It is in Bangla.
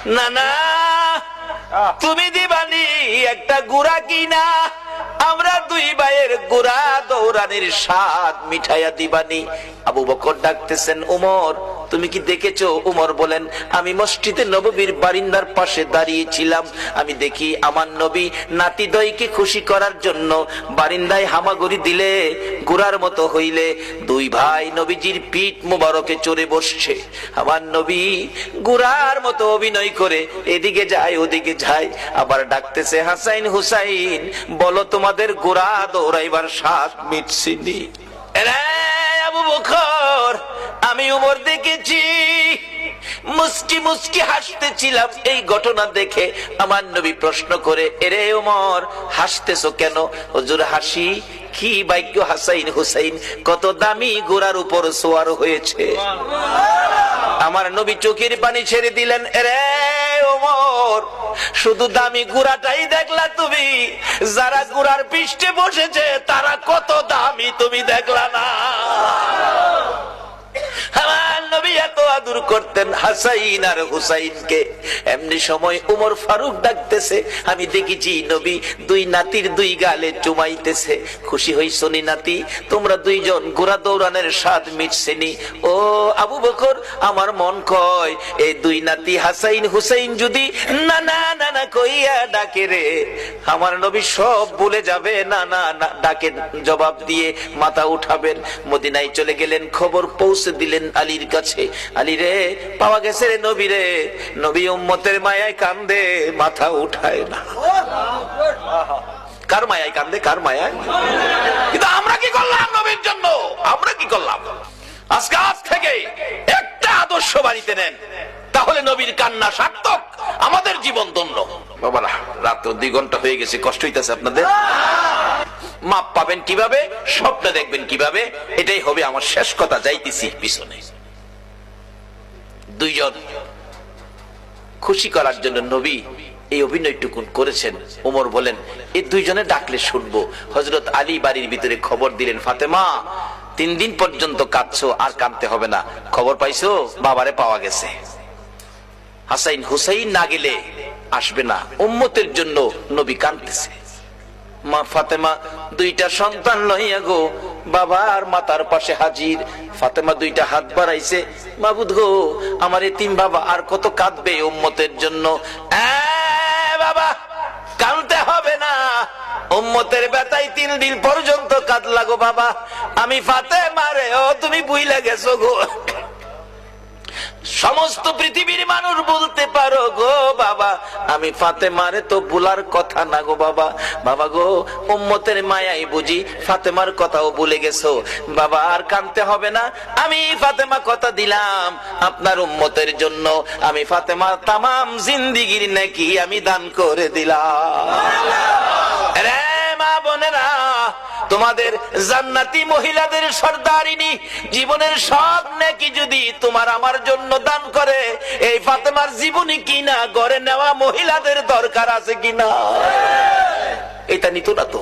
না না, তুমি দিবানি একটা গুড়া কিনা, আমরা দুই ভাইয়ের গুড়া দৌড়ানির স্বাদ মিঠাইয়া দিবানি। আবু বকর ডাকতেছেন, উমর তুমি কি দেখেছো? উমর বলেন, আমি মসজিদে নববীর বারিন্দার পাশে দাঁড়িয়েছিলাম, আমি দেখি আমার নবী নাতি দইকে খুশি করার জন্য বারিন্দায় হামাগুড়ি দিলে গুড়ার মতো হইলে দুই ভাই নবীজির পিঠ মুবারকে চড়ে বসছে। আমার নবী গুড়ার মতো অভিনয় করে এদিকে যায় ওদিকে যায়, আবার ডাকতেছে, হাসাইন হুসাইন বলো তোমাদের গুড়া দৌড়াইবার স্বাদ মিটছিনি? আবু বকর, আমি উমর দেখেছি, মুস্কি মুস্কি হাসতেছিলাম এই ঘটনা দেখে। আমার নবী প্রশ্ন করে, এরে উমর হাসতেছো কেন? হুজুর হাসি কি ভাগ্য হাসাইন হুসাইন কত দামি ঘোড়ার উপর সোয়ার হয়েছে। আমার নবী চোখের পানি ছেড়ে দিলেন, এরে ওমর শুধু দামি ঘোড়াটাই দেখলা তুমি, যারা ঘোড়ার পৃষ্ঠে বসেছে তারা কত দামি তুমি দেখলা না? আমার নবী এত আদর করতেন হাসাইন আর হুসাইনকে। এমনি সময় উমর ফারুক ডাকতেছে, আমি দেখেছি নবী দুই নাতির দুই গালে চুমাইতেছে। খুশি হইছো নি নাতি? তোমরা দুইজন ঘোড়া দৌড়ানোর স্বাদ মিটছেনি? ও আবু বকর, আমার মন কয় এই দুই নাতি হাসাইন হুসাইন যদি না না না না কইয়া ডাকে রে, আমার নবী সব ভুলে যাবে। না না না ডাকে জবাব দিয়ে মাথা উঠাবেন। মদিনায় চলে গেলেন, খবর পৌঁছে দিলেন আলীর কাছে, আলী রে পাওয়া গেছে রে নবী রে। নবী উম্মতের মায়ায় কান্দে, মাথা উঠায় না। কার মায়ায় কান্দে? কার মায়ায়? কিন্তু আমরা কি করলাম নবীর জন্য? আমরা কি করলাম? আজকে আজ থেকে একটা আদর্শ বাড়িতে নেন, তাহলে নবীর কান্না সার্থক, আমাদের জীবন ধন্য। বাবারা রাত 2 ঘন্টা হয়ে গেছে, কষ্ট হইতেছে আপনাদের? মাপ পাবেন কিভাবে, স্বপ্ন দেখবেন কিভাবে, এটাই হবে আমার শেষ কথা। যাইতেছি পিছনে। দুইজন খুশি করার জন্য নবী এই অভিনয়টুকু করেছেন। ওমর বলেন, এই দুইজনে ডাকলে শুনবো। হযরত আলী বাড়ির ভিতরে খবর দিলেন, ফাতেমা 3 দিন পর্যন্ত কাঁদছো, আর কাঁদতে হবে না। খবর পাইছো? বাবারে পাওয়া গেছে। হাসাইন হুসাইন না গেলে আসবে না, উম্মতের জন্য নবী কাঁদতেছে। মা ফাতেমা 2টা সন্তান লইয়া গো বাবার মাতার পাশে হাজির। ফাতেমা 2টা হাত বাড়াইছে, মাবুদ গো আমার এতিম বাবা আর কত কাঁদবে উম্মতের জন্য। বাবা কাঁদতে হবে না, উম্মতের ব্যথায় 3 দিন পর্যন্ত কাঁদলা গো বাবা। আমি ফাতেমা রে, ও তুমি বুইলা গেছো গো। সমস্ত পৃথিবীর মানুষ বলতে পারো গো বাবা, আমি ফাতেমারে তো ভুলার কথা না গো বাবা। বাবা গো উম্মতের মায়াই বুঝি ফাতেমার কথাও ভুলে গেছো বাবা, আর কাঁদতে হবে না। আমি ফাতেমা কথা দিলাম আপনার উম্মতের জন্য, আমি ফাতেমা তামাম জিন্দেগির নেকি আমি দান করে দিলাম। রে মা বোনেরা, তোমাদের জান্নাতি মহিলাদের সর্দারিনী জীবনের সব নেকি যদি তোমার আমার জন্য দান করে, এই ফাতেমার জীবনী কিনা ঘরে নেওয়া মহিলাদের দরকার আছে কিনা? এটা নিত না তো।